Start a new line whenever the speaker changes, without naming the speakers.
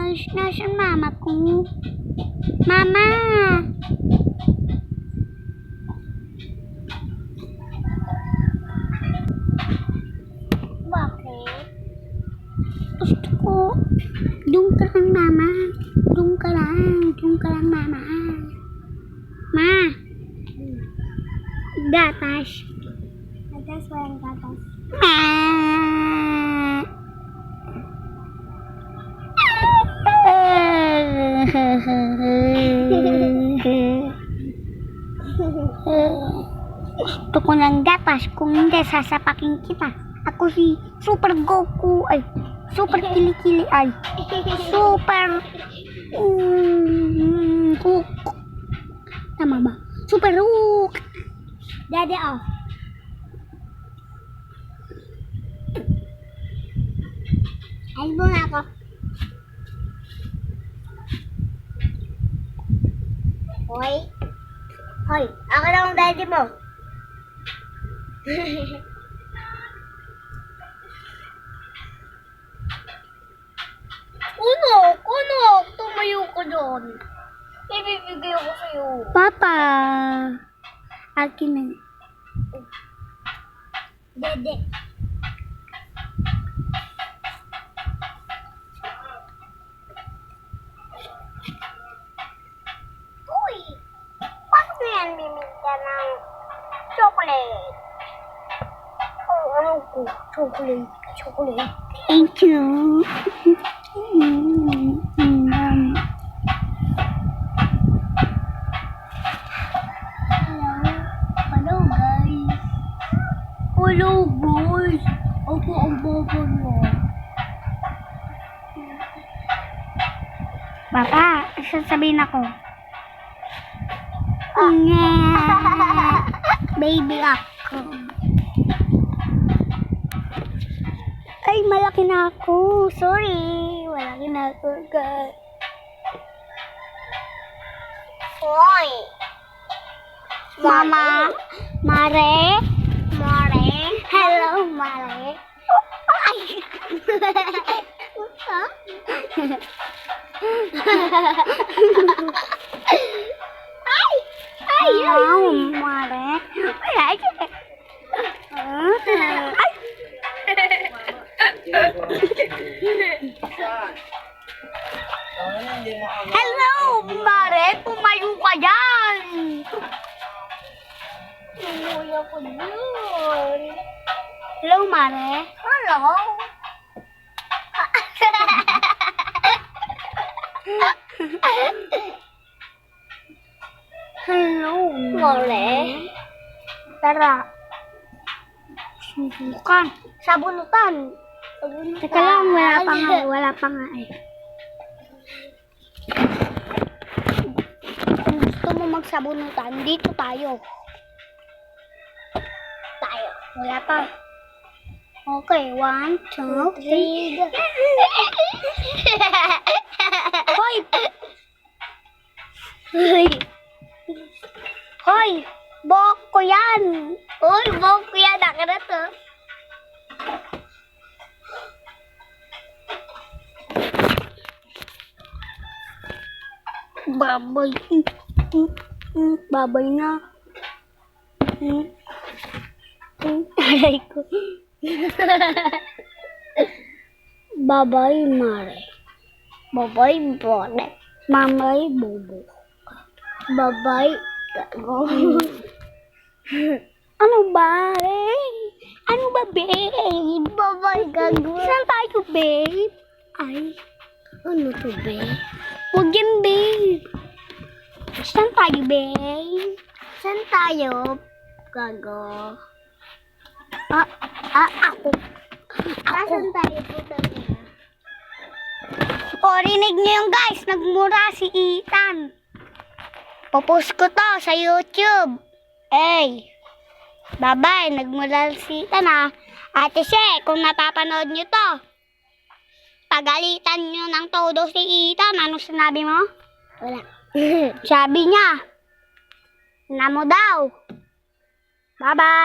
Nasaan mama ko? Mama! Bakit? Gusto ko. Doon ka lang, mama. Doon ka lang. Doon ka lang, mama. Ma! Gatas. Gatas, walang gatas. Gusto ko ng gatas, kung hindi sasapakin kita. Ako si Super Goku, ay Super Kilikili, ay Super Hook. Tama ba? Super Hook. Daddy off. Ay mo na ako. Hoy. Hoy, ako lang ang daddy mo. Kunok, tumayo ko doon. Ibibigay ako sa'yo. Papa, akin na. Dede. Uy, paano na yan bibigyan ng chocolate? Oh, ano ko? Chocolate. Thank you. Hello guys. Ako ang bobo mo. Papa, sasabihin ako. Baby ako. Ay, malaki na ako. Sorry. Malaki na ako, guys. Hoy. Mama. Mare. Hello, Mare. Ay. Hello, Mare. Ay. Hello, Mare! Tumayo ka dyan! Tumayo ko dyan. Hello, Mare. Hello. Hello, Mare. Tara. Sabunutan. Teka lang, wala pa nga eh. Kung gusto mo magsabunutan, dito tayo. Wala pa. Okay, 1, 2, 3. Hoy! Hoy! Bok ko yan! Hoy, bok ko yan! Ako na to. Babay. Babay na. Aray ko. Babay, Mare. Babay, Bone. Mamay, Bobo. Babay, Gago. Ano ba, Ano ba, babe? Babay, Gago. Saan tayo, babe? Ay, ano to, babe? Huwag yan, babe. Saan tayo, babe? Saan tayo, Gago? Ako. Saan tayo, puta niya? O, rinig niyo yung guys. Nagmura si Ethan. Popost ko to sa YouTube. Hey. Bye-bye. Nagmura si Ethan, ha. Ate She, kung napapanood niyo to, pagalitan niyo ng todo si Ethan. Ano sinabi mo? Wala. Sabi niya, na mo daw. Bye-bye.